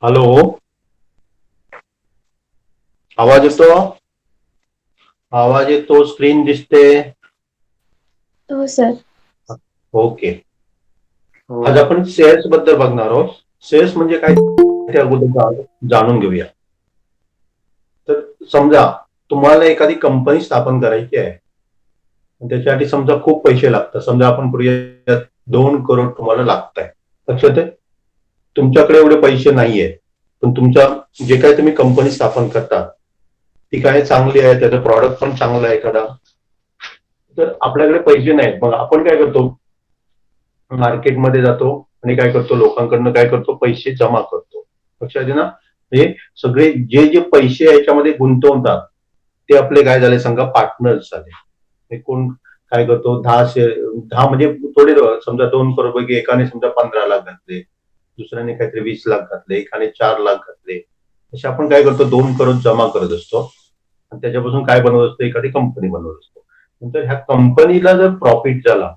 Hello. आवाज येतो? आवाज येतो, स्क्रीन दिसते. हो सर. ओके. हो. आज आपण शेअर्स बद्दल बघणार आहोत. शेअर्स म्हणजे काय ते अगोदर जाणून घेऊया. तर समजा तुम्हाला एखादी कंपनी स्थापन करायची आहे, त्याच्यासाठी समजा खूप पैसे लागतात. समजा आपण करूया 2 करोड तुम्हाला लागत आहे. लक्षात आहे, तुमच्याकडे एवढे पैसे नाहीये, पण तुमच्या जे काही तुम्ही कंपनी स्थापन करता ती काय चांगली आहे, त्याचं प्रॉडक्ट पण चांगलं आहे एखादा, तर आपल्याकडे पैसे नाहीत. मग आपण काय करतो, मार्केटमध्ये जातो आणि काय करतो, लोकांकडनं काय करतो, पैसे जमा करतो. लक्षात आहे ना? म्हणजे सगळे जे जे पैसे याच्यामध्ये गुंतवतात ते आपले काय झाले सांगा, पार्टनर्स झाले. हे कोण काय करतो, 10 म्हणजे थोडे, समजा 2 करोड पैकी एकाने समजा 15 लाख घातले, दुसऱ्याने काहीतरी 20 लाख घातले, एकाने 4 लाख घातले. असे आपण काय करतो, 2 करोड जमा करत असतो आणि त्याच्यापासून काय बनवत असतो, एखादी कंपनी बनवत असतो. नंतर ह्या कंपनीला जर प्रॉफिट झाला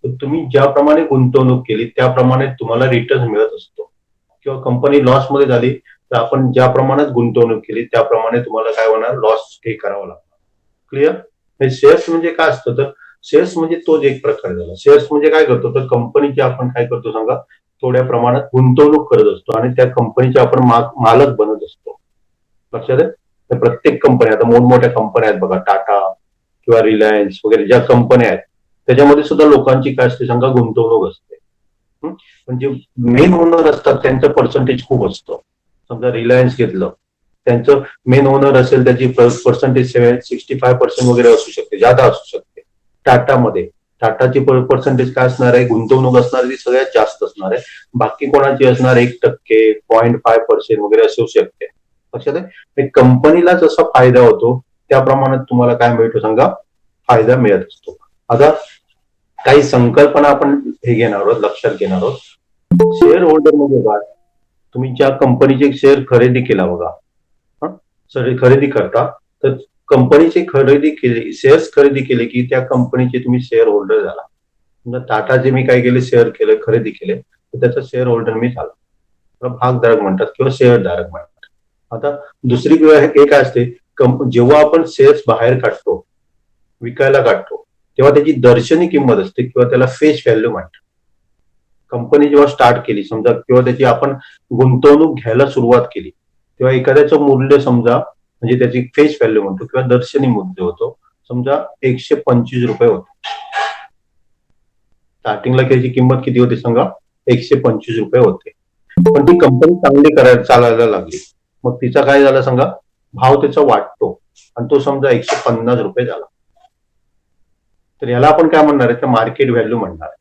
तर तुम्ही ज्याप्रमाणे गुंतवणूक केली त्याप्रमाणे तुम्हाला रिटर्न मिळत असतो. किंवा कंपनी लॉस मध्ये झाली तर आपण ज्या प्रमाणात गुंतवणूक केली त्याप्रमाणे तुम्हाला काय होणार, लॉस हे करावं लागणार. क्लिअर? शेअर्स म्हणजे काय असतं, तर शेअर्स म्हणजे तोच एक प्रकार झाला. शेअर्स म्हणजे काय करतो, तर कंपनीची आपण काय करतो सांगा, थोड्या प्रमाणात गुंतवणूक करत असतो आणि त्या कंपनीचे आपण मालक बनत असतो. लक्षात आहे? तर प्रत्येक कंपनी, आता मोठमोठ्या कंपन्या आहेत बघा, टाटा किंवा रिलायन्स वगैरे ज्या कंपन्या आहेत, त्याच्यामध्ये सुद्धा लोकांची काय असते सांगा, गुंतवणूक असते. पण जे मेन ओनर असतात त्यांचं पर्सेंटेज खूप असतं. समजा रिलायन्स घेतलं, त्यांचं मेन ओनर असेल त्याची पर्सेंटेज 65% वगैरे असू शकते, जादा असू शकते. टाटामध्ये टाटाची पर्सेंटेज काय असणार आहे, गुंतवणूक असणार ती सगळ्यात जास्त असणार आहे. बाकी कोणाची असणार, 1%, 0.5% वगैरे असू शकते. लक्षात आहे? कंपनीला जसा फायदा होतो त्या प्रमाणात तुम्हाला काय मिळतो सांगा, फायदा मिळत असतो. आता काही संकल्पना आपण हे घेणार आहोत, लक्षात घेणार आहोत. शेअर होल्डर म्हणजे काय, तुम्ही ज्या कंपनीचे शेअर खरेदी केला बघा, सर खरेदी करता, तर कंपनीची खरेदी केली, शेअर्स खरेदी केले की त्या कंपनीचे तुम्ही शेअर होल्डर झाला. समजा टाटाचे मी काय केले, शेअर केले, खरेदी केले, तर त्याचा शेअर होल्डर मी झाला. त्याला भागधारक म्हणतात किंवा शेअरधारक म्हणतात. आता दुसरी हे काय असते, जेव्हा आपण शेअर्स बाहेर काढतो, विकायला काढतो, तेव्हा त्याची दर्शनी किंमत असते किंवा त्याला फेस व्हॅल्यू म्हणतात. कंपनी जेव्हा स्टार्ट केली समजा, किंवा त्याची आपण गुंतवणूक घ्यायला सुरुवात केली, तेव्हा एखाद्याचं मूल्य समजा, म्हणजे त्याची फेस व्हॅल्यू म्हणतो किंवा दर्शनी मूल्य होतो, समजा 125 रुपये होतो. स्टार्टिंगला त्याची किंमत किती होती सांगा, 125 रुपये होते. पण ती कंपनी चांगली करायला चालायला लागली, मग तिचा काय झाला सांगा, भाव त्याचा वाटतो आणि तो समजा 150 रुपये झाला. तर याला आपण काय म्हणणार आहे, तर मार्केट व्हॅल्यू म्हणणार आहे.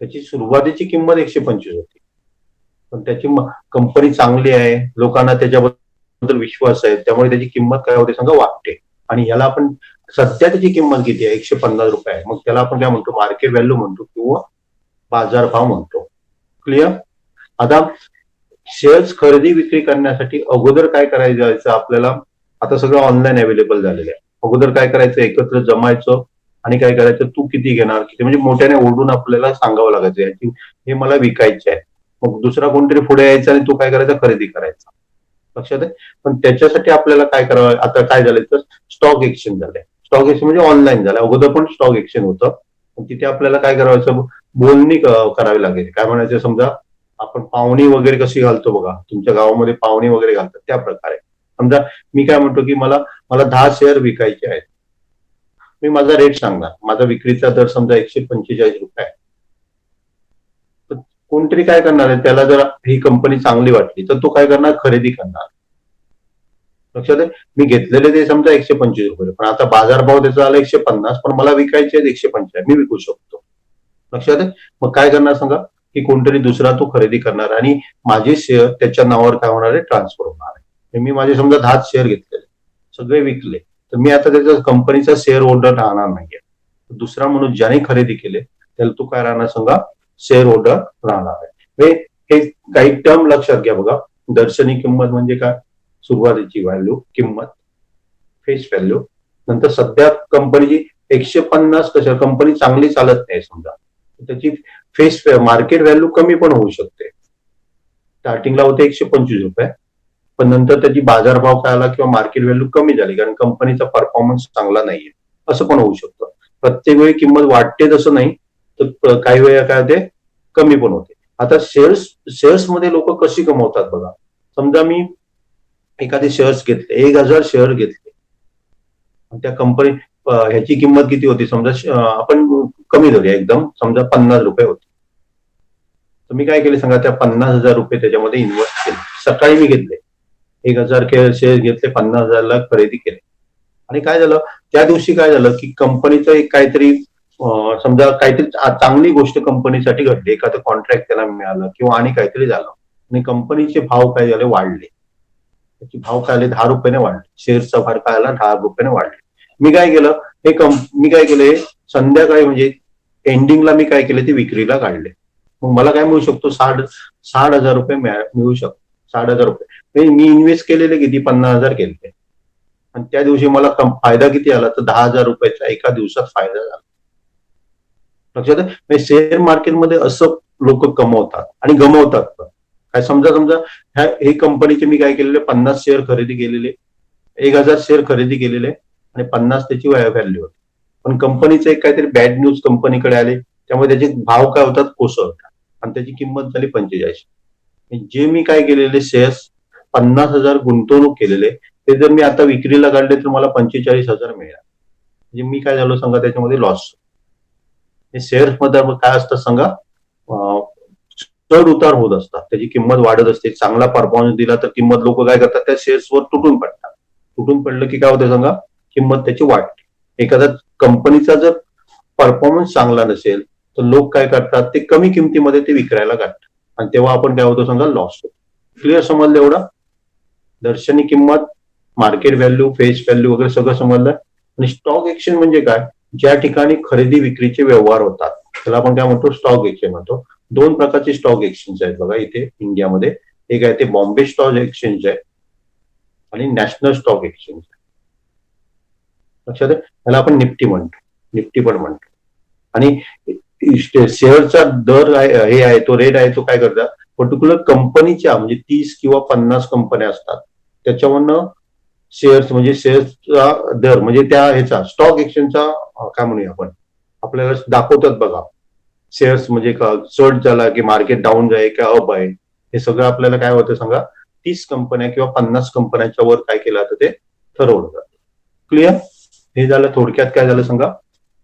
त्याची सुरुवातीची किंमत 125 होती, पण त्याची कंपनी चांगली आहे, लोकांना त्याच्याबद्दल विश्वास आहे, त्यामुळे त्याची किंमत काय होते सांगा, वाटते. आणि याला आपण सध्या त्याची किंमत किती आहे, 150 रुपये आहे, मग त्याला आपण काय म्हणतो, मार्केट व्हॅल्यू म्हणतो किंवा बाजार भाव म्हणतो. क्लिअर? आता शेअर्स खरेदी विक्री करण्यासाठी अगोदर काय करायचं आपल्याला, आता सगळं ऑनलाईन अवेलेबल झालेलं आहे. अगोदर काय करायचं, एकत्र जमायचं आणि काय करायचं, तू किती घेणार किती, म्हणजे मोठ्याने ओरडून आपल्याला सांगावं लागायचं याची, हे मला विकायचे आहे. मग दुसरा कोणतरी पुढे यायचा आणि तू काय करायचा, खरेदी करायचा. लक्षात आहे? पण त्याच्यासाठी आपल्याला काय करावं, आता काय झालंय तर स्टॉक एक्सचेंज झालंय. स्टॉक एक्सचेंज म्हणजे ऑनलाईन झालं, अगोदर पण स्टॉक एक्सचेंज होतं. तिथे आपल्याला काय करायचं, बोलणी करावी लागेल. काय म्हणायचं, समजा आपण पावणी वगैरे कशी घालतो बघा, तुमच्या गावामध्ये पावणी वगैरे घालतात त्या प्रकारे. समजा मी काय म्हणतो की मला मला 10 शेअर विकायचे आहेत, मी माझा रेट सांगणार, माझा विक्रीचा दर समजा 145 रुपये आहे. तर कोणतरी काय करणार आहे, त्याला जर ही कंपनी चांगली वाटली तर तो काय करणार, खरेदी करणार. लक्षात आहे? मी घेतलेले ते समजा 125 रुपये, पण आता बाजारभाव त्याचा आला 150, पण मला विकायचे आहेत 145, मी विकू शकतो. लक्षात आहे? मग काय करणार सांगा, की कोणतरी दुसरा तो खरेदी करणार आणि माझे शेअर त्याच्या नावावर काय होणार आहे, ट्रान्सफर होणार आहे. मी माझे समजा 10 शेअर घेतलेले, सगळे विकले, तर मी आता त्याच्या कंपनीचा शेअर होल्डर राहणार नाहीये. दुसरा म्हणून ज्याने खरेदी केले त्याला तो काय राहणार सांगा, शेअर होल्डर राहणार आहे. हे काही टर्म लक्षात घ्या बघा. दर्शनी किंमत म्हणजे काय, सुरुवातीची व्हॅल्यू किंमत, फेस व्हॅल्यू. नंतर सध्या कंपनीची 150, कशा कंपनी चांगली चालत नाही समजा, त्याची फेस मार्केट व्हॅल्यू कमी पण होऊ शकते. स्टार्टिंगला होते 125 रुपये, पण नंतर त्याची बाजारभाव काय आला किंवा मार्केट व्हॅल्यू कमी झाली कारण कंपनीचा परफॉर्मन्स चांगला नाहीये, असं पण होऊ शकतं. प्रत्येक वेळी किंमत वाढते तसं नाही, तर काही वेळा काय होते कमी पण होते. आता शेअर्समध्ये लोक कशी कमवतात बघा. समजा मी एखादे शेअर्स घेतले, 1,000 शेअर घेतले, त्या कंपनी ह्याची किंमत किती होती समजा, आपण कमी धरूया एकदम, समजा 50 रुपये होती. तर मी काय केले सांगा, त्या 50,000 रुपये त्याच्यामध्ये इन्व्हेस्ट केले. सकाळी मी घेतले 1,000 शेअर घेतले, 50,000ला खरेदी केले. आणि काय झालं त्या दिवशी, काय झालं की कंपनीचं एक काहीतरी समजा काहीतरी चांगली गोष्ट कंपनीसाठी घडली, एखादं कॉन्ट्रॅक्ट त्याला मिळालं किंवा आणि काहीतरी झालं आणि कंपनीचे भाव काय झाले वाढले. त्याचे भाव काय आले 10 रुपयाने वाढले, शेअरचा भार काय आला 10 रुपयाने वाढले. मी काय केलं, मी काय केले संध्याकाळी म्हणजे एंडिंगला मी काय केले ते विक्रीला काढले. मग मला काय मिळू शकतो 60,000 रुपये मिळू शकतो. 60,000 रुपये मी इन्व्हेस्ट केलेले किती 50,000 केले आणि त्या दिवशी मला फायदा किती आला तर 10,000 रुपयाचा एका दिवसात फायदा झाला. लक्षात आहे. म्हणजे शेअर मार्केटमध्ये असं लोक कमवतात आणि गमवतात पण. काय समजा हे कंपनीचे मी काय केलेले 50 शेअर खरेदी केलेले, 1,000 शेअर खरेदी केलेले आणि 50 त्याची व्हॅल्यू होती. पण कंपनीचं एक काहीतरी बॅड न्यूज कंपनीकडे आले, त्यामुळे त्याचे भाव काय होतात कोसळतात आणि त्याची किंमत झाली 45. जे मी काय केलेले शेअर्स 50,000 गुंतवणूक केलेले, ते जर मी आता विक्रीला काढले तर मला 45,000 मिळाले. म्हणजे मी काय झालो सांगा त्याच्यामध्ये लॉस. शेअर्स मध्ये काय असतं सांगा, चढ उतार होत असतात, त्याची किंमत वाढत असते. चांगला परफॉर्मन्स दिला तर किंमत लोक काय करतात त्या शेअर्सवर तुटून पडतात. तुटून पडलं की काय होतं सांगा, किंमत त्याची वाढते. एखादा कंपनीचा जर परफॉर्मन्स चांगला नसेल तर लोक काय करतात ते कमी किमतीमध्ये ते विकायला काढतात आणि तेव्हा आपण काय होतो सांगा लॉस होतो. क्लिअर समजलं एवढं. दर्शनी किंमत, मार्केट व्हॅल्यू, फेस व्हॅल्यू वगैरे सगळं समजलं. आणि स्टॉक एक्सचेंज म्हणजे काय, ज्या ठिकाणी खरेदी विक्रीचे व्यवहार होतात त्याला आपण काय म्हणतो स्टॉक एक्सचेंज म्हणतो. 2 प्रकारचे स्टॉक एक्सचेंज आहेत बघा इथे इंडियामध्ये. एक आहे ते बॉम्बे स्टॉक एक्सचेंज आहे आणि नॅशनल स्टॉक एक्सचेंज. लक्षात आहे. त्याला आपण निफ्टी म्हणतो, निफ्टी पण म्हणतो. आणि शेअरचा दर हे आहे तो रेट आहे तो काय करतात पर्टिक्युलर कंपनीच्या, म्हणजे 30 किंवा 50 कंपन्या असतात त्याच्यावरनं शेअर्स, म्हणजे शेअर्सचा दर म्हणजे त्या ह्याचा स्टॉक एक्सचेंजचा काय म्हणूया आपण, आपल्याला दाखवतात बघा. शेअर्स म्हणजे चढ झाला की मार्केट डाऊन जाईल किंवा अप आहे, हे सगळं आपल्याला काय होतं सांगा 30 कंपन्या किंवा 50 कंपन्यांच्या वर काय केलं जातं ते ठरवलं जातं. क्लिअर. हे झालं थोडक्यात. काय झालं सांगा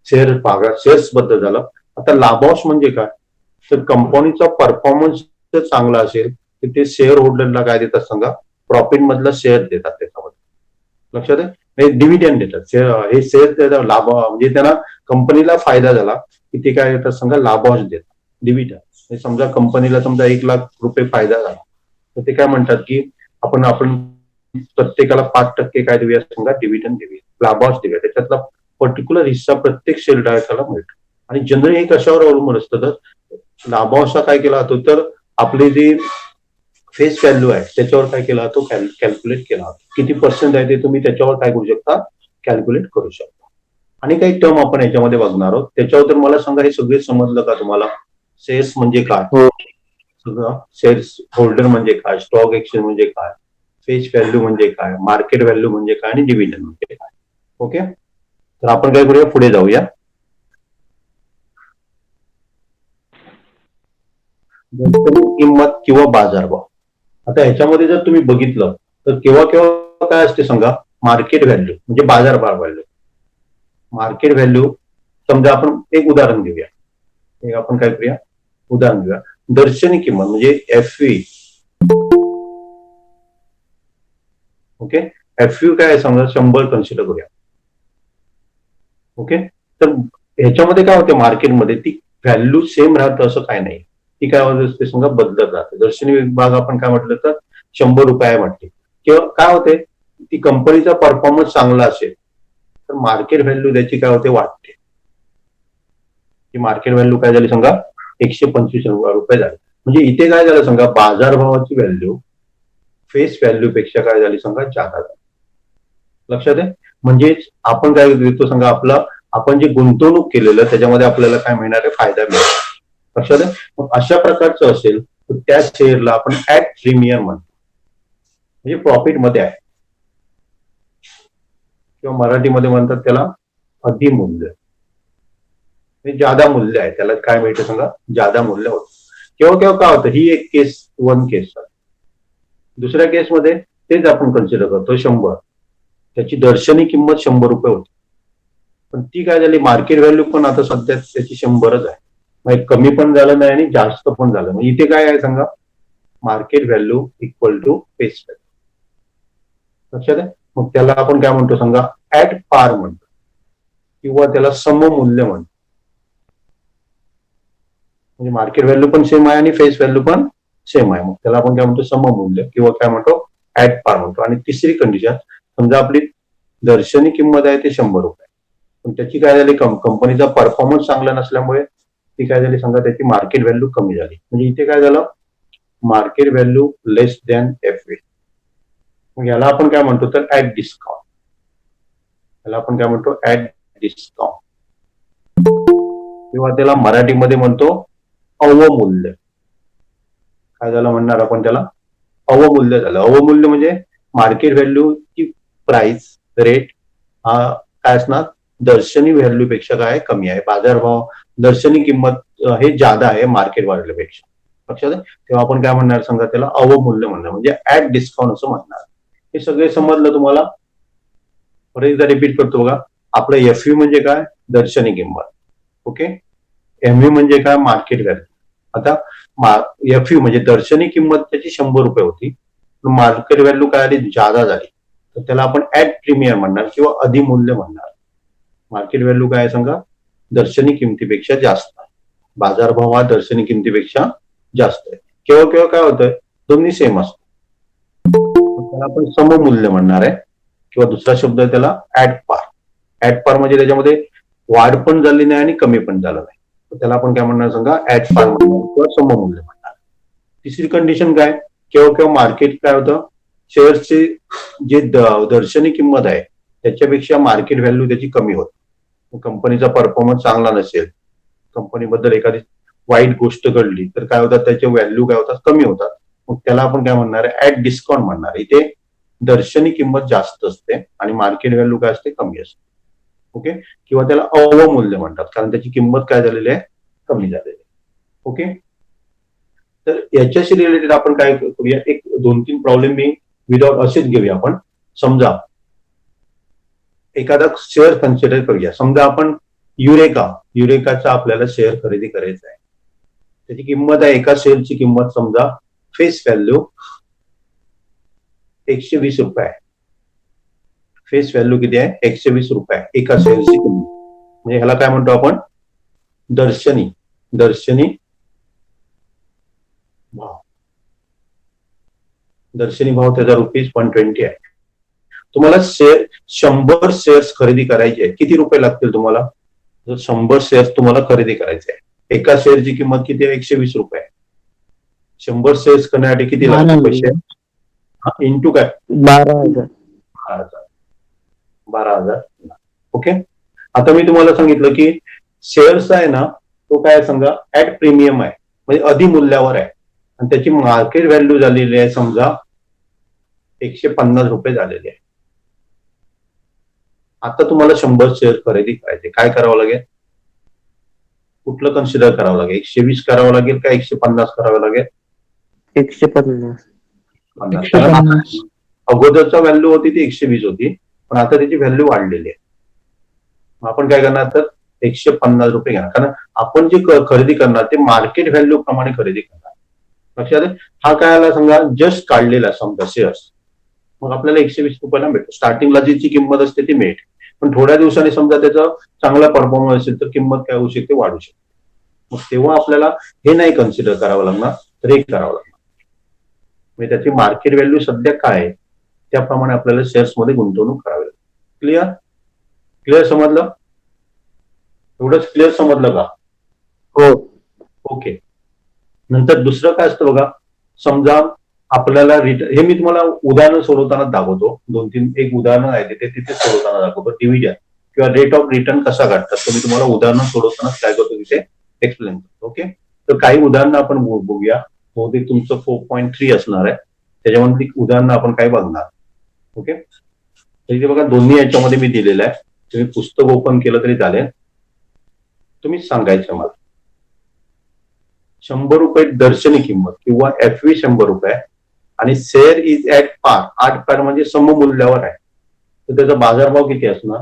शेअर्स बद्दल झालं. आता लाभांश म्हणजे काय, तर कंपनीचा परफॉर्मन्स जर चांगला असेल तर ते शेअर होल्डरला काय देतात सांगा, प्रॉफिट मधला शेअर देतात त्याच्यामध्ये. लक्षात आहे. डिव्हिडंड देतात. हे शेअर देतात लाभ, म्हणजे त्यांना कंपनीला फायदा झाला की ते काय देतात सांगा लाभांश देतात, डिव्हिडंड. समजा कंपनीला समजा 1,00,000 रुपये फायदा झाला तर ते काय म्हणतात की आपण प्रत्येकाला 5% काय देऊया सांगा डिव्हिडंड देऊया, लाभांश देऊया. त्याच्यातला पर्टिक्युलर हिस्सा प्रत्येक शेअर धारकाला मिळतो. आणि जनरली हे कशावर अवलंबून असतं, तर लाभांश काय केला जातो तर आपले जे फेस व्हॅल्यू आहे त्याच्यावर काय केला जातो कॅल्क्युलेट केला जातो. किती पर्सेंट आहे ते तुम्ही त्याच्यावर काय करू शकता कॅल्क्युलेट करू शकता. आणि काही टर्म आपण याच्यामध्ये बघणार आहोत. त्याच्यावर तर मला सांगा हे सगळे समजलं का तुम्हाला. शेअर्स म्हणजे काय, सगळं शेअर्स होल्डर म्हणजे काय, स्टॉक एक्सचेंज म्हणजे काय, फेस व्हॅल्यू म्हणजे काय, मार्केट व्हॅल्यू म्हणजे काय आणि डिव्हिडंड म्हणजे काय. ओके. तर आपण काय करूया पुढे जाऊया. किंमत किंवा बाजारभाव. आता ह्याच्यामध्ये जर तुम्ही बघितलं तर केव्हा केव्हा काय असते सांगा, मार्केट व्हॅल्यू म्हणजे बाजारभाव व्हॅल्यू. मार्केट व्हॅल्यू समजा आपण एक उदाहरण घेऊया, एक आपण काय करूया उदाहरण घेऊया. दर्शनी किंमत म्हणजे एफव्ही. ओके. एफव्ही काय समजा 100 कन्सिडर करूया. ओके. तर ह्याच्यामध्ये काय होते मार्केटमध्ये ती व्हॅल्यू सेम राहतं असं काय नाही, ती काय होत असते समजा बदलत राहते. दर्शनी विभाग आपण काय म्हटलं तर 100 रुपये म्हटले किंवा काय होते ती कंपनीचा परफॉर्मन्स चांगला असेल तर मार्केट व्हॅल्यू त्याची काय होते वाढते. ती मार्केट व्हॅल्यू काय झाली सांगा 125 रुपये झाली. म्हणजे इथे काय झालं सांगा बाजारभावाची व्हॅल्यू फेस व्हॅल्यू पेक्षा काय झाली सांगा जादा झाली. लक्षात आहे. म्हणजेच आपण काय देतो सांगा आपला आपण जे गुंतवणूक केलेलं त्याच्यामध्ये आपल्याला काय मिळणार आहे फायदा मिळणार. लक्षात आहे. मग अशा प्रकारचं असेल तर त्या शेअरला आपण ऍट प्रीमियम म्हणतो, म्हणजे प्रॉफिट मध्ये आहे, किंवा मराठीमध्ये म्हणतात त्याला अधिमूल्य, म्हणजे जादा मूल्य आहे त्याला. काय मिळतं सांगा? जादा मूल्य होतं. केव्हा केव्हा काय होतं? ही एक केस, वन केस. दुसऱ्या केसमध्ये तेच आपण कन्सिडर करतो 100, त्याची दर्शनी किंमत 100 रुपये होती, पण ती काय झाली, मार्केट व्हॅल्यू पण आता सध्या त्याची 100च आहे, म्हणजे कमी पण झालं नाही आणि जास्त पण झालं नाही. इथे काय आहे सांगा? Market value equal to face value. लक्षात आहे? मग त्याला आपण काय म्हणतो सांगा? ऍट पार म्हणतो, किंवा त्याला सममूल्य म्हणतो. म्हणजे मार्केट व्हॅल्यू पण सेम आहे आणि फेस व्हॅल्यू पण सेम आहे, मग त्याला आपण काय म्हणतो? सममूल्य, किंवा काय म्हणतो? ऍट पार म्हणतो. आणि तिसरी कंडिशन, समजा आपली दर्शनी किंमत आहे ते 100 रुपये, पण त्याची काय झाली, कंपनीचा परफॉर्मन्स चांगला नसल्यामुळे ती काय झाली सांगा? त्याची मार्केट व्हॅल्यू कमी झाली. म्हणजे इथे काय झालं? मार्केट व्हॅल्यू लेस दॅन एफ. मग याला आपण काय म्हणतो? तर ऍट डिस्काउंट. याला आपण काय म्हणतो? ऍट डिस्काउंट, किंवा त्याला मराठीमध्ये म्हणतो अवमूल्य. काय झालं म्हणणार आपण त्याला? अवमूल्य झालं. अवमूल्य म्हणजे मार्केट व्हॅल्यू ची प्राइस रेट हा काय असणार? दर्शनी व्हॅल्यू पेक्षा काय कमी आहे. बाजारभाव, दर्शनी किंमत हे जादा आहे मार्केट व्हॅल्यूपेक्षा. लक्षात आहे? तेव्हा आपण काय म्हणणार सांगा? त्याला अवमूल्य म्हणणार, म्हणजे ऍट डिस्काउंट असं म्हणणार. हे सगळे समजलं तुम्हाला? परत एकदा रिपीट करतो बघा. आपलं एफयू म्हणजे काय? दर्शनी किंमत. ओके. एमयू म्हणजे काय? Market value. आता एफयू म्हणजे दर्शनी किंमत त्याची 100 रुपये होती, पण मार्केट व्हॅल्यू काय आली? जादा झाली, तर त्याला आपण ऍट प्रीमियम म्हणणार, किंवा अधिमूल्य म्हणणार. मार्केट व्हॅल्यू काय सांगा? दर्शनी किमतीपेक्षा जास्त आहे. बाजारभाव हा दर्शनी किमतीपेक्षा जास्त आहे. केव्हा केव्हा काय होतंय? दोन्ही सेम असतो, त्याला आपण सममूल्य म्हणणार आहे, किंवा दुसरा शब्द आहे त्याला ऍट पार. ऍट पार म्हणजे त्याच्यामध्ये वाढ पण झाली नाही आणि कमी पण झालं नाही, तर त्याला आपण काय म्हणणार सांगा? ऍट पार म्हणणार, किंवा सममूल्य म्हणणार. तिसरी कंडिशन काय? केव्हा केव्हा मार्केट काय होतं? शेअर्सची जे दर्शनी किंमत आहे त्याच्यापेक्षा मार्केट व्हॅल्यू त्याची कमी होते. कंपनीचा परफॉर्मन्स चांगला नसेल, कंपनीबद्दल एखादी वाईट गोष्ट घडली, तर काय होतात? त्याचे व्हॅल्यू काय होतात? कमी होतात. मग त्याला आपण काय म्हणणार? ऍट डिस्काउंट म्हणणार. इथे दर्शनी किंमत जास्त असते आणि मार्केट व्हॅल्यू काय असते? कमी असते. ओके. किंवा त्याला अवमूल्य म्हणतात, कारण त्याची किंमत काय झालेली आहे? कमी झालेली आहे. ओके. तर याच्याशी रिलेटेड आपण काय करूया? एक 2-3 प्रॉब्लेम मी विदाउट असेच घेऊया आपण. समजा एखादा शेअर कन्सिडर करूया. समजा आपण युरेकाचा आपल्याला शेअर खरेदी करायचा आहे. त्याची किंमत आहे, एका शेअरची किंमत समजा फेस व्हॅल्यू 120 रुपये आहे. फेस व्हॅल्यू किती आहे? 120 रुपये आहे एका शेअरची किंमत. म्हणजे ह्याला काय म्हणतो आपण? दर्शनी भाव. दर्शनी भाव त्याचा ₹120 आहे. तुम्हाला 100 शेअर्स खरेदी करायचे आहे, किती रुपये लागतील तुम्हाला? जर 100 शेअर्स तुम्हाला खरेदी करायचे आहे, एका शेअरची किंमत किती आहे? 120 रुपये. 100 शेअर्स करण्यासाठी किती लागतील पैसे? इंटू काय? 12,000. 12,000. ओके. आता मी तुम्हाला सांगितलं की शेअर्स आहे ना, तो काय सांगा? ऍट प्रीमियम आहे, म्हणजे अधिमूल्यावर आहे, आणि त्याची मार्केट व्हॅल्यू झालेली आहे समजा 150 रुपये झालेली आहे. आता तुम्हाला 100 शेअर खरेदी करायचे, काय करावं लागेल? कुठलं कन्सिडर करावं लागेल? 120 करावं लागेल का 150 करावं लागेल? 150. कारण अगोदरचा व्हॅल्यू होती ती 120 होती, पण आता त्याची व्हॅल्यू वाढलेली आहे. मग आपण काय करणार? तर 150 रुपये घेणार, कारण आपण जे खरेदी करणार ते मार्केट व्हॅल्यू प्रमाणे खरेदी करणार. लक्षात आहे? हा काय आला सांगा? जस्ट काढलेला समजा शेअर्स, मग आपल्याला 120 रुपयाला मिळतो. स्टार्टिंगला जी किंमत असते ती मिळते, पण थोड्या दिवसांनी समजा त्याचा चांगला परफॉर्मन्स असेल तर किंमत काय होऊ शकते? वाढू शकते. मग तेव्हा आपल्याला हे नाही कन्सिडर करावं लागणार, तर हे करावं लागणार. म्हणजे त्याची मार्केट व्हॅल्यू सध्या काय आहे त्याप्रमाणे आपल्याला शेअर्स मध्ये गुंतवणूक करावी लागते. क्लिअर समजलं? एवढंच क्लिअर समजलं का? हो. ओके. नंतर दुसरं काय असतं बघा. समजा आपल्याला हे मी तुम्हाला उदाहरण सोडवताना दाखवतो. 2-3 एक उदाहरण आहे तिथे सोडवताना दाखवतो. डिव्हिजन किंवा रेट ऑफ रिटर्न कसा काढतात, तर मी तुम्हाला उदाहरण सोडवताना काय करतो तिथे एक्सप्लेन करतो. ओके. तर काही उदाहरणं आपण बघूया. बहुतेक तुमचं 4.3 असणार आहे. त्याच्यामध्ये उदाहरणं आपण काय बघणार. ओके, तर इथे बघा दोन्ही याच्यामध्ये मी दिलेलं आहे. तुम्ही पुस्तक ओपन केलं तरी चालेल. तुम्ही सांगायचं मला 100 रुपये दर्शनी किंमत किंवा FV 100 रुपये आणि शेअर इज ऍट पार, 8 पार म्हणजे सममूल्यावर आहे, तर त्याचा बाजारभाव किती असणार.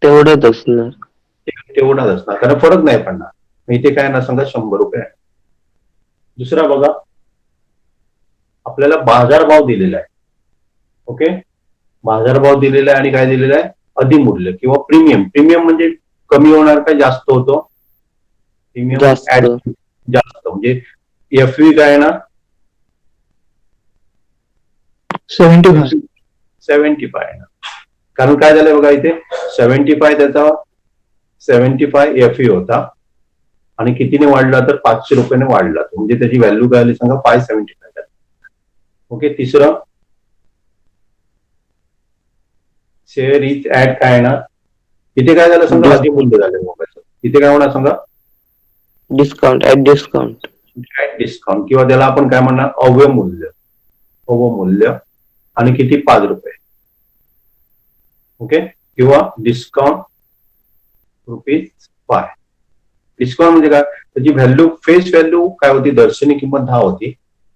तेवढंच असणार. तेवढाच असणार, कारण फरक नाही पडणार. मग इथे काय ना सांगा 100 रुपये आहे. दुसरा बघा, आपल्याला बाजारभाव दिलेला आहे. ओके, बाजारभाव दिलेला आहे आणि काय दिलेलं आहे, अधिमूल्य किंवा प्रीमियम. प्रीमियम म्हणजे कमी होणार का जास्त होतो. प्रीमियम जास्त. जास्त म्हणजे FV काय आहे ना 75. 75 आहे ना. कारण काय झालंय बघा, इथे 75 त्याचा 75 FV होता आणि कितीने वाढला तर 500 रुपयाने वाढला, म्हणजे त्याची व्हॅल्यू काय आली सांगा 575. ओके, तिसरं शेअर इज ऍट काय आहे ना, इथे काय झालं सांगा अधिमूल्य झालं मोबाईलचं. इथे काय होणार सांगा discount at discount. At discount किंवा त्याला आपण काय म्हणणार अवमूल्य. अवमूल्य आणि किती 5 रुपये. ओके, किंवा डिस्काउंट ₹5. डिस्काउंट म्हणजे काय, त्याची व्हॅल्यू फेस व्हॅल्यू काय होती, दर्शनी किंमत 10 होती,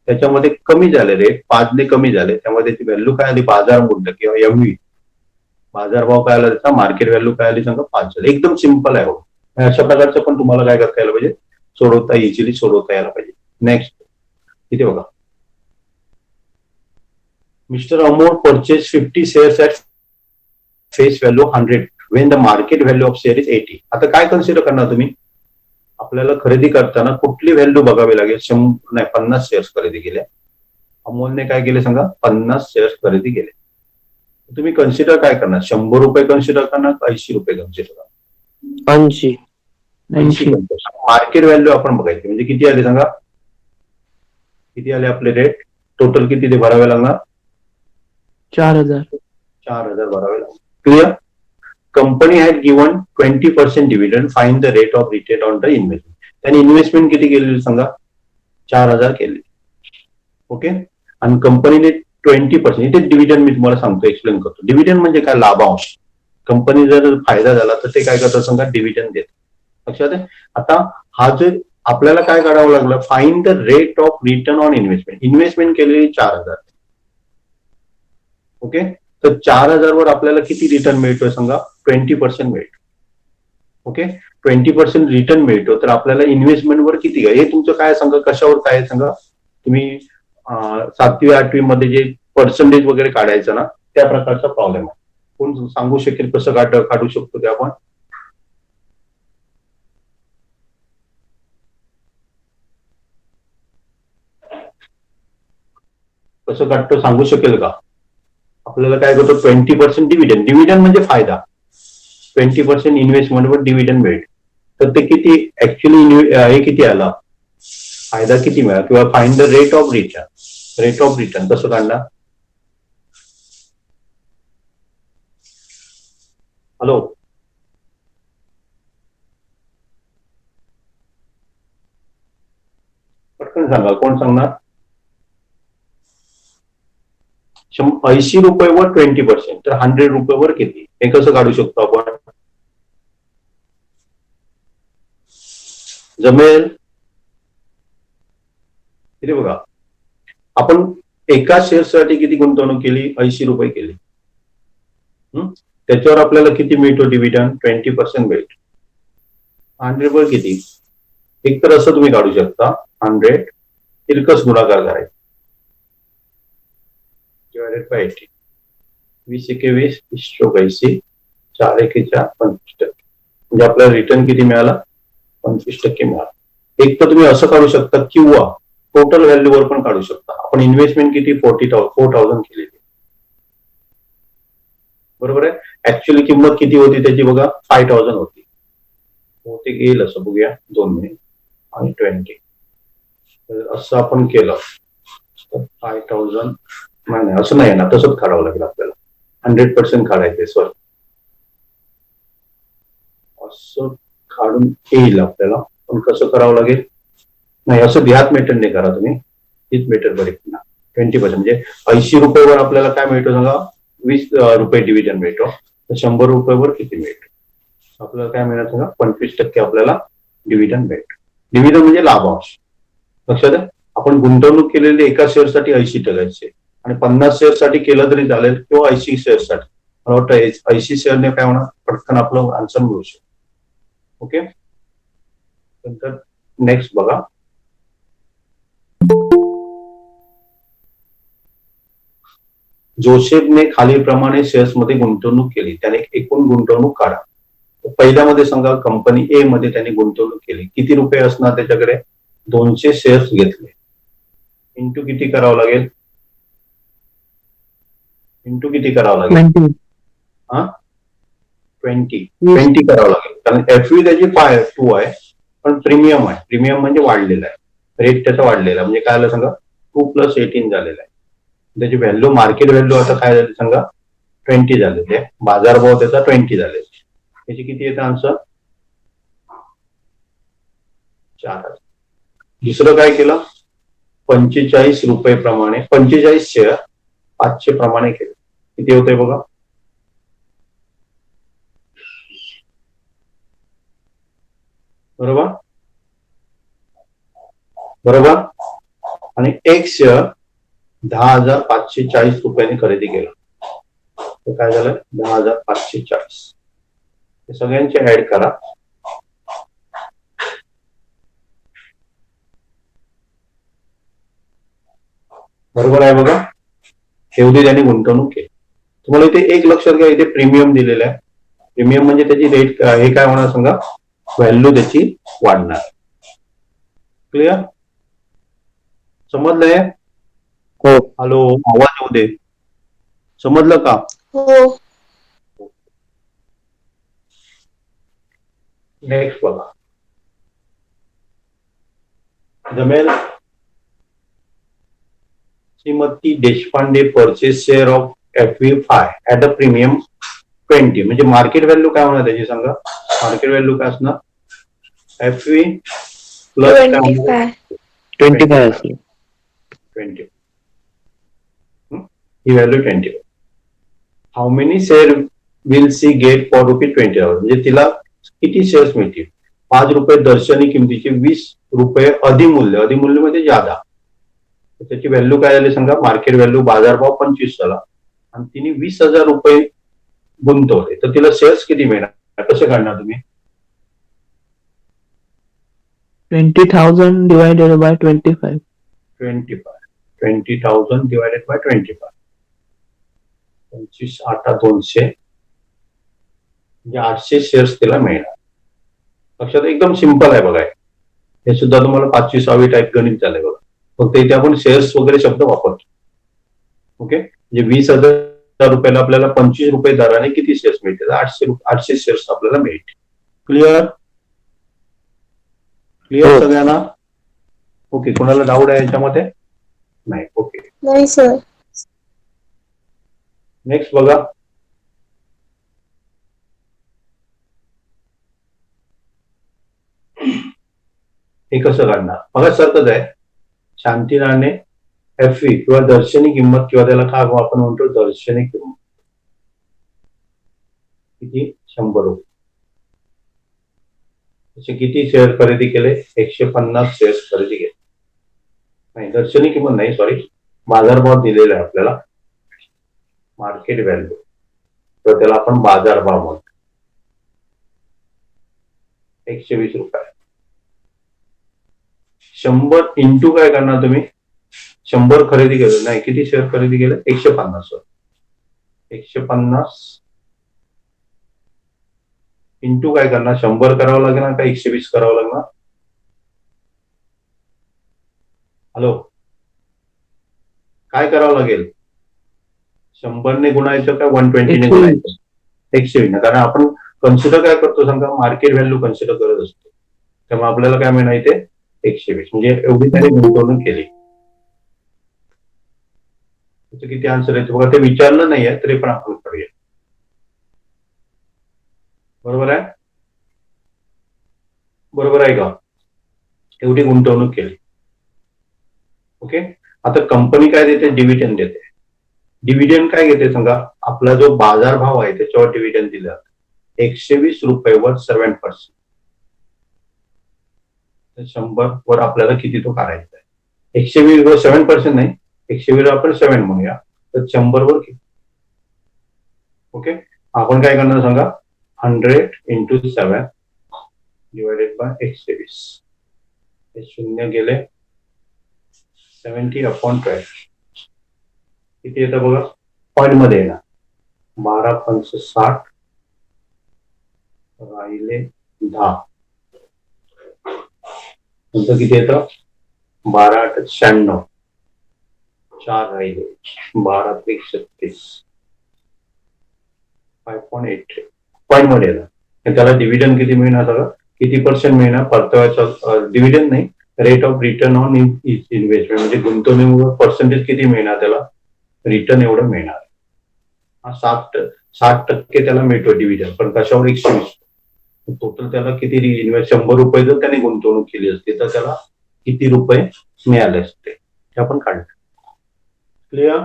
त्याच्यामध्ये कमी झाले रेट 5 ने कमी झाले, त्यामुळे त्याची व्हॅल्यू काय आली बाजार मूल्य किंवा MV. बाजारभाव काय आला त्याचा, मार्केट व्हॅल्यू काय आली सांगा 5 झाले. एकदम सिंपल आहे. अशा प्रकारचं पण तुम्हाला काय करता यायला पाहिजे, इझिली सोडवता यायला पाहिजे. नेक्स्ट इथे बघा, mister Amol purchase 50 shares at face value 100 Wien the market value of share is 80. आता काय कन्सिडर करणार तुम्ही, आपल्याला खरेदी करताना कुठली व्हॅल्यू बघावी लागेल. 50 शेअर्स खरेदी केले. अमोलने काय केले सांगा 50 शेअर्स खरेदी केले. तुम्ही कन्सिडर काय करणार, 100 रुपये कन्सिडर करणार, 80 रुपये कन्सिडर करणार. 80. 80 मार्केट व्हॅल्यू आपण बघायची, म्हणजे किती आले सांगा, किती आले आपले रेट टोटल, किती ते भरावे लागणार 4000. 4000 भरावे लागणार. Clear. Company had given 20% dividend, find the rate of return on the investment. त्यांनी इन्व्हेस्टमेंट किती केलेली सांगा 4000 केली. ओके, आणि कंपनीने 20%, इथे डिव्हिडंड मी तुम्हाला सांगतो, एक्सप्लेन करतो. डिव्हिडंड म्हणजे काय, लाभांश. कंपनी जर फायदा झाला तर ते काय करतात सांगा डिव्हिडंड देतात. लक्षात आहे. आता हा जे आपल्याला काय करावं लागलं, find the rate of return on investment. Investment केलेली 4000. ओके, तर 4000 वर आपल्याला किती रिटर्न मिळतोय सांगा 20% मिळतो. ओके, 20% रिटर्न मिळतो, तर आपल्याला इन्व्हेस्टमेंट वर किती आहे हे तुमचं काय सांगा, कशावर काय सांगा. तुम्ही 7वी 8वी मध्ये जे पर्सेंटेज वगैरे काढायचं ना, त्या प्रकारचा प्रॉब्लेम आहे. कोण सांगू शकेल कसं काढू शकतो ते आपण. कसं काढतो सांगू शकेल का. आपल्याला काय करतो 20% डिव्हिडंड. डिव्हिडंड म्हणजे फायदा. 20% इन्व्हेस्टमेंटवर डिव्हिडंड मिळेल, तर ते किती ऍक्च्युअली हे किती आला, फायदा किती मिळाला, किंवा find the rate of return. Rate of return कसं काढणार. हॅलो, पटकन सांगा, कोण सांगणार. 80 रुपयेवर 20%, तर 100 रुपयेवर किती, हे कसं काढू शकतो आपण. जमेल. इथे बघा, आपण एका शेअरसाठी किती गुंतवणूक केली, 80 रुपये केली. त्याच्यावर आपल्याला किती मिळतो डिव्हिडंड, 20% मिळतो. 100 वर किती, एक तर असं तुम्ही काढू शकता 100 तिरकस गुणाकार करायचा डिवायडेड बाय 80. 20 एके 20, 20 चौक 80, 4 एके 4, 25%. म्हणजे आपल्याला रिटर्न किती मिळाला 25% मिळाला. एक तर तुम्ही असं काढू शकता किंवा टोटल व्हॅल्यूवर पण काढू शकता. आपण इन्व्हेस्टमेंट किती 4,000 केलेली, बरोबर आहे. ऍक्च्युअली किंमत किती होती त्याची बघा 5,000 होती. ते येईल असं बघूया 2 मिनिट. आणि 20 असं आपण केलं तर 5,000 नाही, असं नाही ना, तसंच काढावं लागेल आपल्याला. 100% काढायचे सर, असं काढून येईल आपल्याला पण कसं करावं लागेल? नाही, असं ह्यात मेथड नाही करा तुम्ही, हीच मेथड बरी पुन्हा. 20% म्हणजे 80 रुपयावर आपल्याला काय मिळतो सांगा? 20 रुपये डिव्हिडंड मिळतो. तर 100 रुपयावर किती मिळतो? आपल्याला काय मिळणार सांगा? 25% आपल्याला डिव्हिडंड मिळतो. डिव्हिडंड म्हणजे लाभांश. लक्षात आहे? आपण गुंतवणूक केलेली एका शेअरसाठी 80 टक्क्याचे आणि 50 शेअरसाठी केलं तरी चालेल किंवा 80 शेअरसाठी. मला वाटतं 80 शेअरने काय होणार? पटकन आपलं आन्सर मिळू शकतो. ओके, नंतर नेक्स्ट बघा. जोसेफने खालीलप्रमाणे शेअर्समध्ये गुंतवणूक केली. त्याने एकूण गुंतवणूक काढा. पहिल्यामध्ये सांगा, कंपनी ए मध्ये त्याने गुंतवणूक केली. किती रुपये असणार त्याच्याकडे? 200 शेअर्स घेतले. इंटू किती करावं लागेल? इंटू किती करावं लागेल? 20. हा, 20 करावं लागेल. कारण एफव्ही त्याची 2 आहे, पण प्रीमियम आहे. प्रीमियम म्हणजे वाढलेला आहे, रेट त्याचा वाढलेला, म्हणजे काय आलं सांगा? 2 + 18 झालेला आहे. त्याची व्हॅल्यू, मार्केट व्हॅल्यू आता काय झाली सांगा? 20 झालेली आहे. बाजारभाव त्याचा 20 झालेला. त्याची किती येतं आन्सर? 4,000. दुसरं काय केलं? 45 रुपये प्रमाणे 45 शेअर 500 प्रमाणे केले. किती होतंय बघा? बरोबर बरोबर. आणि एक शेअर 10,540 रुपयांनी खरेदी केला. तर काय झालं? 10,540. हे सगळ्यांचे ऍड करा. बरोबर आहे बघा, एवढी त्याने गुंतवणूक केली. तुम्हाला इथे एक लक्षात घ्या, इथे प्रीमियम दिलेलं आहे. प्रीमियम म्हणजे त्याची रेट हे काय होणार सांगा? व्हॅल्यू त्याची वाढणार. क्लिअर? समजलंय? हो. हॅलो, आवाज येऊ दे. समजलं का? हो. नेक्स्ट बघा. जमेल. Shrimati Deshpande purchase share of FV5 at a premium 20. म्हणजे मार्केट व्हॅल्यू काय होणार त्याची सांगा? मार्केट व्हॅल्यू काय असणार? FV प्लस काय होणार? 25 असेल. 20. ही value 20. How many share will she get for ₹20? म्हणजे तिला किती शेअर्स मिळतील? 5 रुपये दर्शनी किमतीचे 20 रुपये अधिमूल्य. अधिमूल्य म्हणजे जादा. त्याची व्हॅल्यू काय झाली सांगा? मार्केट व्हॅल्यू, बाजारभाव 25 झाला आणि तिने 20,000 रुपये गुंतवले. तर तिला शेअर्स किती मिळणार? कसे काढणार तुम्ही? 20,000 divided by 25. 20,000 divided by 25. 25 8 200 म्हणजे 800 शेअर्स तिला मिळणार. लक्षात? एकदम सिंपल आहे बघा. हे सुद्धा तुम्हाला 5वी 6वी टाईप गणित झालंय बघा. फक्त इथे आपण शेअर्स वगैरे शब्द वापरतो. ओके, म्हणजे 20,000 रुपयाला आपल्याला 25 रुपये दराने किती शेअर्स मिळतील? 800 शेअर्स आपल्याला मिळतील. क्लिअर? क्लिअर सगळ्यांना? ओके, कोणाला डाऊट आहे याच्यामध्ये? नाही. ओके, नाही सर. नेक्स्ट बघा. हे कसं काढणार? बघा, सारखंच आहे. शांती राणे FV किंवा दर्शनी किंमत, किंवा त्याला काय आपण म्हणतो? दर्शनी किंमत किती? 100 रुपये. त्याचे किती शेअर खरेदी केले? 150 शेअर्स खरेदी केले. नाही, दर्शनी किंमत नाही, सॉरी, बाजारभाव दिलेला आहे आपल्याला. मार्केट व्हॅल्यू, तर त्याला आपण बाजारभाव म्हणतो. 120 रुपये. 100 इंटू काय करणार तुम्ही? 100 खरेदी केलं, नाही, किती शेअर खरेदी केले? 150. 150 इंटू काय करणार? 100 करावं लागणार का 120 करावं लागणार? हॅलो, काय करावं लागेल? 100 ने गुणायचं का 120 ने गुणायचं? 120. कारण आपण कन्सिडर काय करतो सांगा? मार्केट व्हॅल्यू कन्सिडर करत असतो. त्यामुळे आपल्याला काय मिळणार इथे? 120. म्हणजे एवढी त्याने गुंतवणूक केली. किती आन्सर आहे बघा. ते विचारलं नाहीये तरी पण आपण करूया. बरोबर आहे? बरोबर आहे का? एवढी गुंतवणूक केली. ओके. आता कंपनी काय देते? डिव्हिडंड देते. डिव्हिडंड काय घेते सांगा? आपला जो बाजारभाव आहे त्याच्यावर डिव्हिडंड दिलं जातं. 120 रुपयेवर 7%. 100 वर आपल्याला किती तो काढायचा आहे? 120 वर 7% नाही, 120 वर आपण 7 म्हणूया, तर 100 वर किती? ओके. आपण काय करणार सांगा? 100 इंटू 7 डिवायडेड बाय 120. हे शून्य गेले. 70/12 किती येतं बघा? पॉइंट मध्ये येणार. 12×5 = 60 राहिले 10. नंतर किती येतं? 12×8 = 96. 4 राहिले. 12×3 = 36. 5.83 पॉइंट मध्ये येणार. त्याला डिव्हिडंड किती मिळणार सगळं? किती % मिळणार? परताव्याचा डिव्हिडंड नाही, rate of return on investment म्हणजे गुंतवणुकीवर पर्सेंटेज किती मिळणार त्याला? रिटर्न एवढं मिळणार. 60% त्याला मिळतो डिव्हिडंड, पण कशावर? 120. टोटल त्याला किती इन्व्हेस्ट? 100 रुपये जर त्याने गुंतवणूक केली असती तर त्याला किती रुपये मिळाले असते ते आपण काढलं. क्लिअर?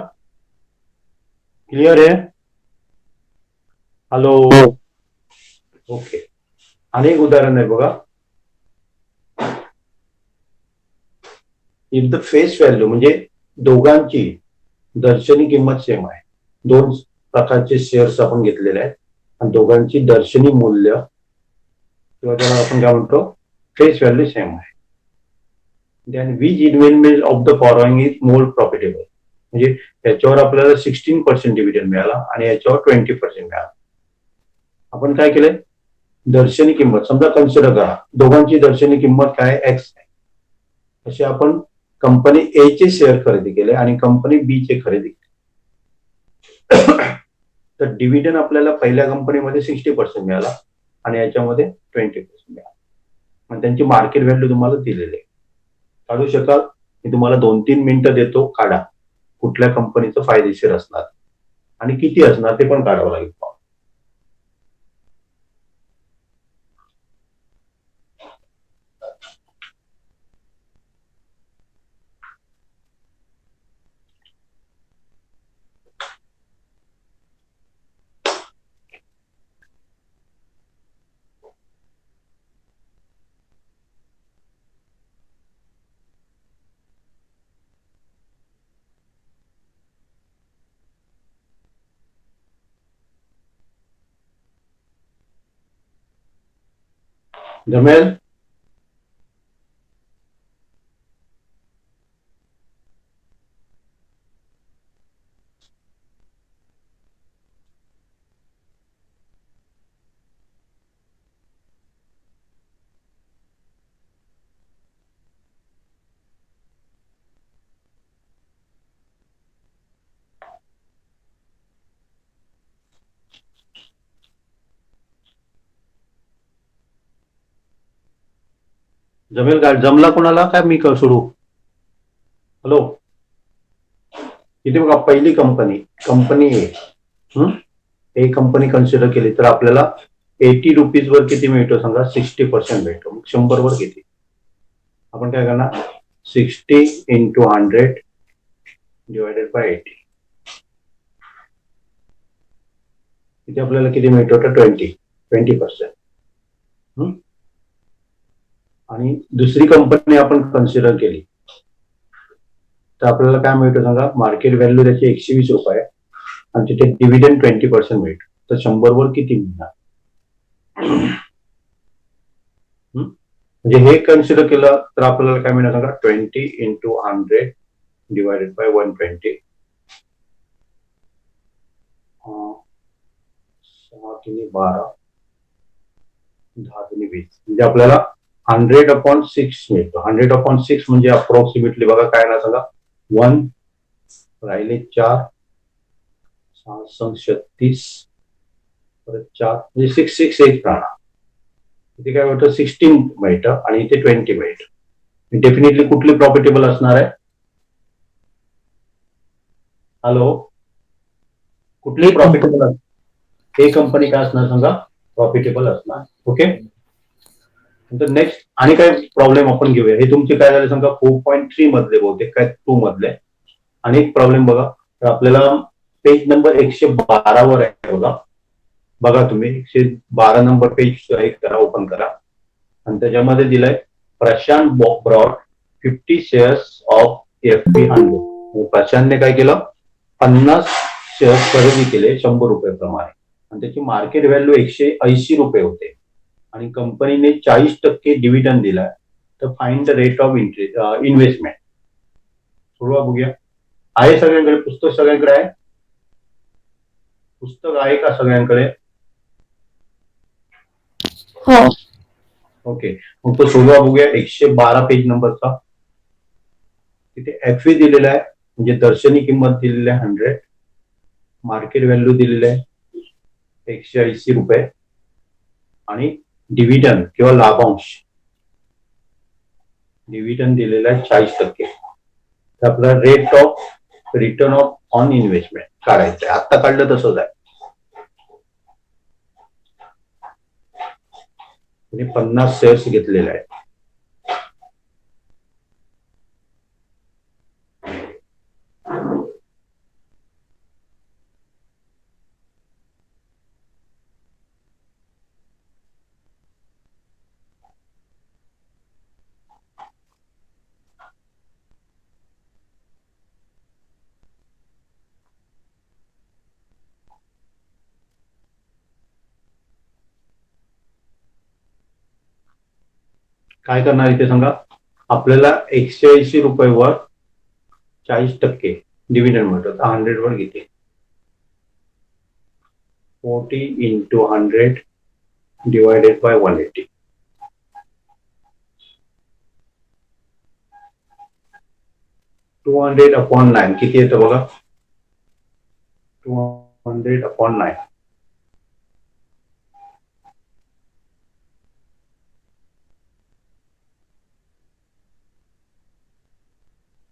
क्लिअर आहे? हॅलो. ओके. अनेक उदाहरण आहे बघा. इफ द फेस व्हॅल्यू म्हणजे दोघांची दर्शनी किंमत सेम आहे. 2 प्रकारचे शेअर्स आपण घेतलेले आहेत आणि दोघांची दर्शनी मूल्य किंवा त्याला आपण काय म्हणतो? फेस व्हॅल्यू सेम आहे. Then which investment of the following is more profitable. म्हणजे याच्यावर आपल्याला 16% डिव्हिडंड मिळाला आणि याच्यावर 20% मिळाला. आपण काय केलंय? दर्शनी किंमत समजा कन्सिडर करा. दोघांची दर्शनी किंमत काय? एक्स आहे. असे आपण कंपनी ए चे शेअर खरेदी केले आणि कंपनी बी चे खरेदी केले. तर डिव्हिडंड आपल्याला पहिल्या कंपनीमध्ये 60% मिळाला आणि याच्यामध्ये 20% मिळाला. आणि त्यांची मार्केट व्हॅल्यू तुम्हाला दिलेली आहे. काढू शकाल? मी तुम्हाला 2-3 मिनिटं देतो, काढा. कुठल्या कंपनीचं फायदेशीर असणार आणि किती असणार ते पण काढावं लागेल. जमेल? जमेल का? जमला कोणाला? काय मी सुरू? हॅलो. इथे बघा, पहिली कंपनी ए कंपनी कन्सिडर केली तर आपल्याला 80 रुपीज वर किती मिळतो सांगा? 60% मिळतो. मग 100 वर किती? आपण काय करणार? 60 इंटू 100 डिवायडेड बाय 80. इथे आपल्याला किती मिळतो? तर 20%. आणि दुसरी कंपनी आपण कन्सिडर केली तर आपल्याला काय मिळतं सांगा? मार्केट व्हॅल्यू त्याची 120 रुपये आणि तिथे डिव्हिडंड 20% मिळतो. तर 100 वर किती मिळणार? म्हणजे हे कन्सिडर केलं तर आपल्याला काय मिळणार सांगा? 20 इंटू 100 डिवायडेड बाय 120. 6×12 10×20 म्हणजे आपल्याला 100/6 मिळतो. 100/6 म्हणजे अप्रॉक्सिमेटली बघा काय ना सांगा? 1 राहिले 4 36 परत 4 म्हणजे 668 राहणार. इथे काय होतं? 16 मिळतं आणि इथे 20 मिळतं. डेफिनेटली कुठली प्रॉफिटेबल असणार आहे? हॅलो. कुठली प्रॉफिटेबल? हे कंपनी काय असणार सांगा? प्रॉफिटेबल असणार. ओके. तर नेक्स्ट आणि काय प्रॉब्लेम आपण घेऊया. हे तुमचे काय झाले सांगा 4.3 मधले बहुतेक काय 2 मधले. आणि एक प्रॉब्लेम बघा, तर आपल्याला पेज नंबर 112 वर आहे बघा. बघा तुम्ही 112 नंबर पेज करा, ओपन करा. आणि त्याच्यामध्ये दिलंय Prashant brought 50 shares of FP100. प्रशांतने काय केलं, 50 शेअर्स खरेदी केले 100 रुपये प्रमाणे. आणि त्याची मार्केट व्हॅल्यू 180 रुपये होते. आणि कंपनीने 40% डिव्हिडंड दिलाय. तर find the rate of investment. थोडं बघूया. आहे सगळ्यांकडे पुस्तक? सगळ्यांकडे आहे पुस्तक? आहे का सगळ्यांकडे? हो. ओके, मग तो सोडवा बघूया. 112 पेज नंबरचा. तिथे FE दिलेला आहे, म्हणजे दर्शनी किंमत दिलेली आहे 100. मार्केट व्हॅल्यू दिलेली आहे 180 रुपये. आणि डिव्हिडंड किंवा लाभांश, डिव्हिडंड दिलेला आहे 40%. तर आपला rate of return of on investment काढायचं आहे. आता काढलं तसंच आहे. 50 शेअर्स घेतलेले आहेत. काय करणार इथे सांगा, आपल्याला 180 रुपयेवर 40% डिव्हिडंड मिळतो. 100 वर घेते 40 into 100 divided by 180. 200/9 किती येतं बघा. 200/9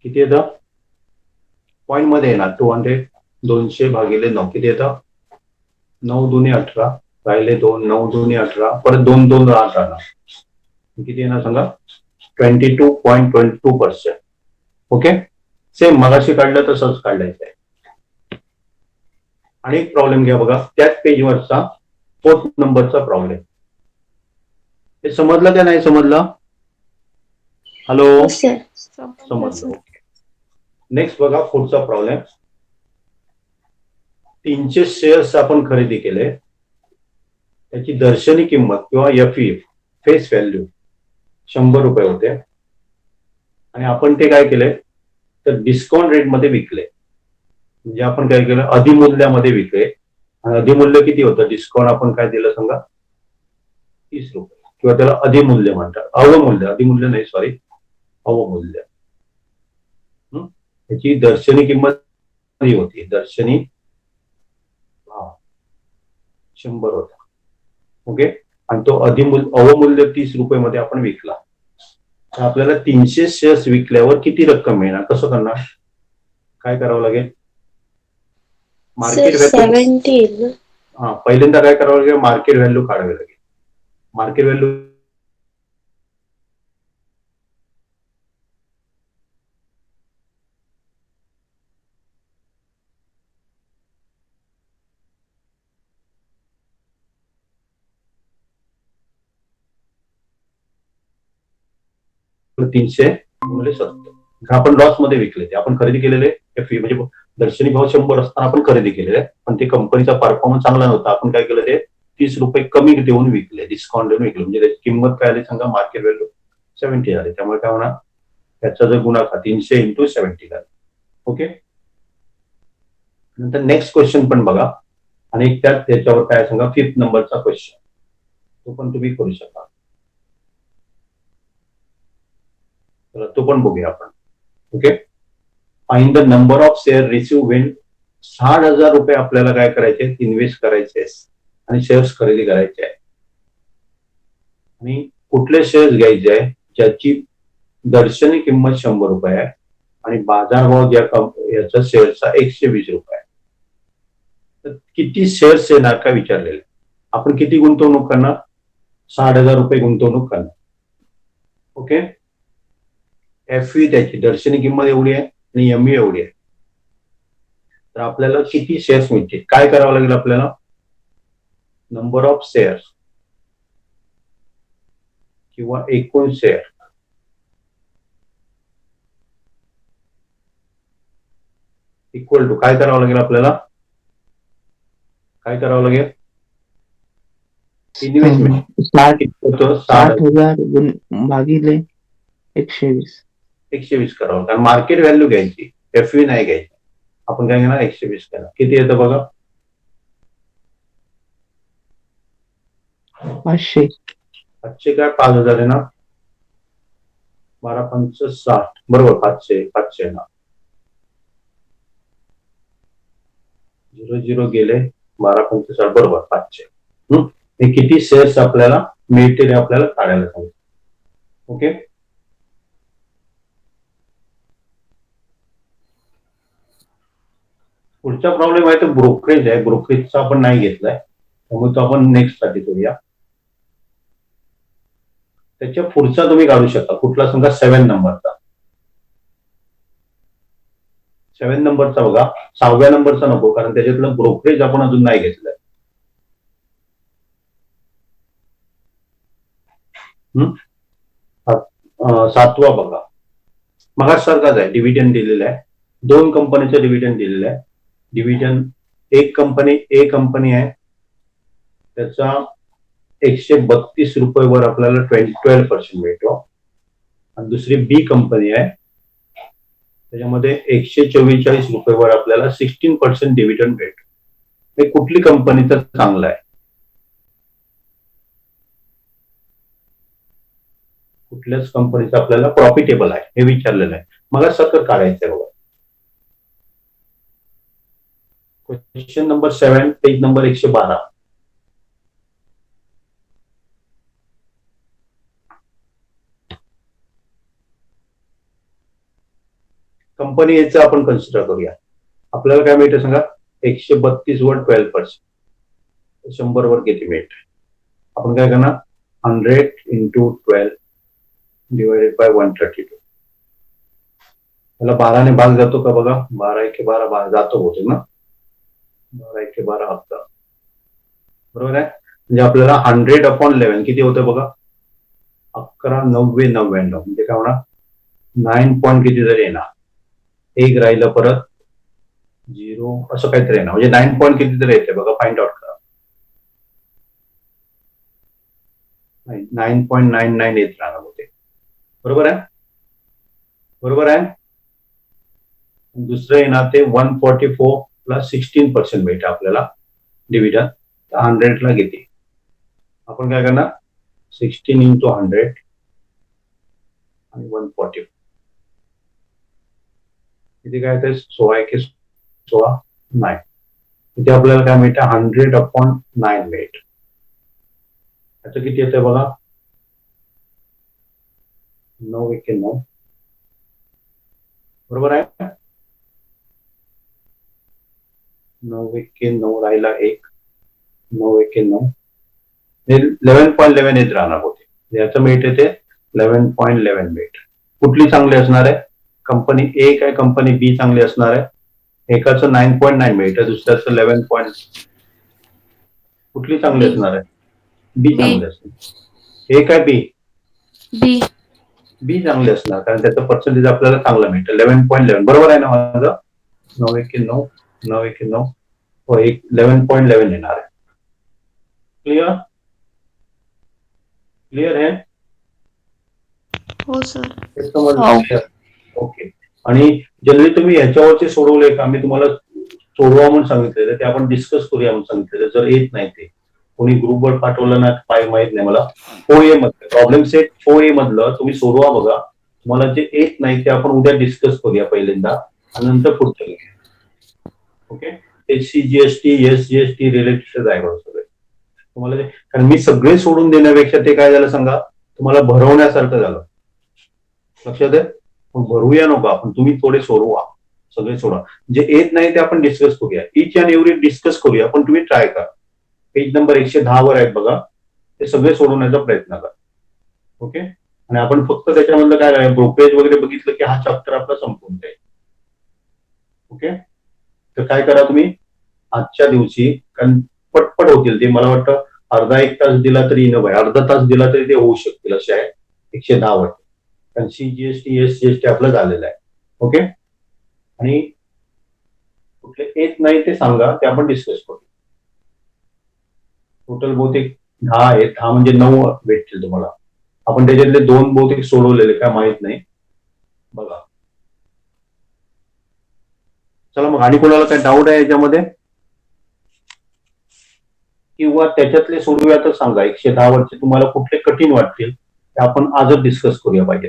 किती येतं? पॉइंट मध्ये येणार 200. 200 भागिले 9 किती येतं? 9 दुने 18, राहिले 2, 9 दुने 18, परत 2 2 राहणार. किती येणार सांगा? 22.22%. ओके, सेम मगाशी काढलं तसंच काढायचं आहे. आणि एक प्रॉब्लेम घ्या बघा, त्याच पेजवरचा 4th नंबरचा प्रॉब्लेम. हे समजलं का नाही समजलं? हॅलो, हो सर. समजलं. ओके, नेक्स्ट बघा पुढचा प्रॉब्लेम. 300 शेअर्स आपण खरेदी केले. त्याची दर्शनी किंमत किंवा FE फेस व्हॅल्यू 100 रुपये होते. आणि आपण ते काय केले, तर डिस्काउंट रेट मध्ये विकले. म्हणजे आपण काय केलं, अधिमूल्यामध्ये विकले. आणि अधिमूल्य किती होतं? डिस्काउंट आपण काय दिलं सांगा, 30 रुपये, किंवा त्याला अधिमूल्य म्हणतात. अवमूल्य, अधिमूल्य नाही, सॉरी, अवमूल्य. त्याची दर्शनी किंमत होती, दर्शनी 100 होता. ओके, आणि तो अवमूल्य 30 रुपये मध्ये आपण विकला. तर आपल्याला 300 शेअर्स विकल्यावर किती रक्कम मिळणार? कसं करणार? काय करावं लागेल? Market value. 70. पहिल्यांदा काय करावं लागेल? मार्केट व्हॅल्यू काढावी लागेल. मार्केट व्हॅल्यू $300 गुणिले 70. आपण लॉस मध्ये विकले. ते आपण खरेदी केलेले FE म्हणजे दर्शनी भाव 100 असताना आपण खरेदी केलेले, पण ते कंपनीचा परफॉर्मन्स चांगला नव्हता. आपण काय केलं, ते 30 रुपये कमी देऊन विकले, डिस्काउंट देऊन विकले. म्हणजे त्याची किंमत काय आली सांगा, मार्केट व्हॅल्यू 70 झाली. त्यामुळे काय होणार, त्याचा जो गुणाकार 300 into 70 झाला. ओके, नंतर नेक्स्ट क्वेश्चन पण बघा. आणि त्याच्यावर काय सांगा, 5th नंबरचा क्वेश्चन, तो पण तुम्ही करू शकता. तो पण बघूया आपण. Okay, find the number of share receive Wien 60,000 रुपये आपल्याला काय करायचे, इन्व्हेस्ट करायचे आणि शेअर्स खरेदी करायचे आहे. आणि कुठले शेअर्स घ्यायचे आहे ज्याची दर्शनी किंमत 100 रुपये आहे आणि बाजारभाव याचा शेअरचा 120 रुपये आहे. तर किती शेअर्स येणार का विचारलेले. आपण किती गुंतवणूक करणार? 60,000 रुपये गुंतवणूक करणार. ओके. FV त्याची दर्शनी किंमत एवढी आहे आणि ME एवढी आहे. तर आपल्याला किती शेअर्स मिळतील? काय करावं लागेल आपल्याला? नंबर ऑफ शेअर्स किंवा एकूण शेअर इक्वल टू काय करावं लागेल आपल्याला? काय करावं लागेल? इन्व्हेस्टमेंट 60,000 भागिले 120. 120 करावं, कारण मार्केट व्हॅल्यू घ्यायची, FV नाही घ्यायची. आपण काय घेणार? 120 घेणार. किती येतं बघा? 500. 500 काय 5,000 आहे ना? 12 5 60 बरोबर. 500 ना. 0 गेले. 12 5 60 बरोबर 500. हे किती शेअर्स आपल्याला मिळतील हे आपल्याला काढायला सांगितलं. ओके. पुढचा प्रॉब्लेम आहे तो ब्रोकरेज आहे. ब्रोकरेजचा आपण नाही घेतलाय, त्यामुळे तो आपण नेक्स्ट साठी करूया. त्याच्या पुढचा तुम्ही काढू शकता. कुठला सांगा? 7 नंबरचा. 7 नंबरचा बघा. 6व्या नंबरचा नको, कारण त्याच्यातलं ब्रोकरेज आपण अजून नाही घेतलंय. 7वा बघा. मगासारखाच आहे. डिव्हिडंड दिलेला आहे. 2 कंपनीचं डिव्हिडंड दिलेलं आहे. डिव्हिडंड एक कंपनी ए कंपनी आहे, त्याचा 132 रुपयेवर आपल्याला 12% मिळतो. आणि दुसरी बी कंपनी आहे, त्याच्यामध्ये 144 रुपयेवर आपल्याला 16% डिव्हिडंड मिळतो. हे कुठली कंपनी तर चांगलं आहे? कुठल्याच कंपनीचं आपल्याला प्रॉफिटेबल आहे हे विचारलेलं आहे. मला सरकार काढायचं आहे बघा. Question number 7, page number 112. Company याचं आपण कन्सिडर करूया. आपल्याला काय मिळतं सांगा? 132 वर 12%. 100 वर किती मिळतं? आपण काय करणार? 100 into 12 divided by 132. त्याला 12 ने भाग जातो का बघा? 12 1 12 भाग जातो होते ना. 12 1 12 हप्ता बरोबर आहे. म्हणजे आपल्याला 100/11 किती होतं बघा? 11,90,99 म्हणजे काय होणार? 9 पॉईंट किती जरी येणार, एक राहिलं परत 0 असं काहीतरी येणार, म्हणजे 9 पॉईंट किती तरी येते बघा. फाइंड आउट करा. 9.99 येत राहणार होते. बरोबर आहे. बरोबर आहे. दुसरं येणार ते 144 प्लस 16% मिळतं आपल्याला डिव्हिडंड. 100 ला किती? आपण काय करणार? 16 into 100 आणि 144 किती काय ते 16 1 16 9. इथे आपल्याला काय मिळतं? 100/9 मिळतं. त्याचं किती येतं बघा? 9 1 9 बरोबर आहे. 9 1 9 राहिला 1 9 1 9 11.11 येत राहणार होते. याचं मिळते ते 11.11 मिळत. कुठली चांगली असणार आहे? कंपनी ए काय कंपनी बी चांगली असणार आहे? एकाचं 9.9 मिळतं, दुसऱ्याचं 11. कुठली चांगली असणार आहे? बी चांगली असणार. ए काय बी? बी. बी चांगली असणार, कारण त्याचं पर्सेंटेज आपल्याला चांगलं मिळतं 11.11. बरोबर आहे ना माझं? 9 1 9 9 1 9 हो 11.11 येणार आहे. क्लिअर? क्लिअर आहे? हो सर. हे समजलं? ओके. आणि जनरली तुम्ही ह्याच्यावरचे सोडवले का? मी तुम्हाला सोडवा म्हणून सांगितलेलं, ते आपण डिस्कस करूया म्हणून सांगितलेलं. जर येत नाही ते कोणी ग्रुपवर पाठवलं ना, काय माहित नाही मला. 4A मधलं प्रॉब्लेम सेट 4A मधलं तुम्ही सोडवा बघा. तुम्हाला जे येत नाही ते आपण उद्या डिस्कस करूया पहिल्यांदा आणि नंतर पुढचं घेऊया. ओके. HCGST SGST रिलेटेड आहे बघा सगळे तुम्हाला ते. कारण मी सगळे सोडून देण्यापेक्षा ते काय झालं सांगा, तुम्हाला भरवण्यासारखं झालं. लक्षात आहे? भरूया नको आपण, तुम्ही थोडे सोडवा. सगळे सोडवा. जे येत नाही ते आपण डिस्कस करूया. इच अँड एव्हरी डिस्कस करूया, पण तुम्ही ट्राय करा. पेज नंबर 110 वर आहेत बघा, ते सगळे सोडवण्याचा प्रयत्न करा. ओके. आणि आपण फक्त त्याच्यामधलं काय ब्रोकरेज वगैरे बघितलं की हा चॅप्टर आपला संपून जाईल. ओके, तर काय करा तुम्ही आजच्या दिवशी, कारण पटपट होतील ते, मला वाटतं अर्धा एक तास दिला तरी न भाई, अर्धा तास दिला तरी ते होऊ शकतील असे आहे 110 वाटते. कारण CGST SGST आपलं झालेलं आहे. ओके, आणि कुठले येत नाही ते सांगा, ते आपण डिस्कस करू. टोटल बहुतेक 10 आहेत, 10 म्हणजे 9 भेटतील तुम्हाला. आपण त्याच्यातले 2 बहुतेक सोडवलेले, काय माहित नाही, बघा. चला मग, आणि कोणाला काय डाऊट आहे याच्यामध्ये किंवा त्याच्यातले सोडूया तर सांगा. 110 वरचे तुम्हाला कुठले कठीण वाटतील ते आपण आजच डिस्कस करूया पाहिजे.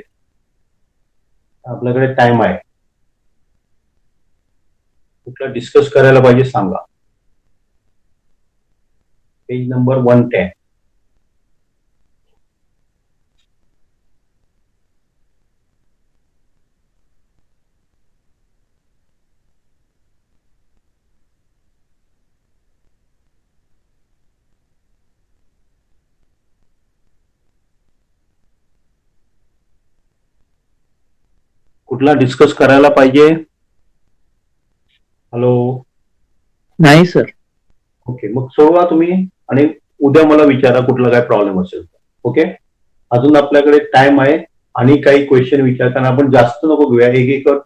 आपल्याकडे टाइम आहे, कुठला डिस्कस करायला पाहिजे सांगा. Page number 110. कुठला डिस्कस करायला पाहिजे? हॅलो, नाही सर. ओके, मग सोडवा तुम्ही आणि उद्या मला विचारा कुठला काय प्रॉब्लेम असेल तर. ओके, अजून आपल्याकडे टाइम आहे आणि काही क्वेश्चन विचारताना आपण जास्त नको घेऊया, एक एक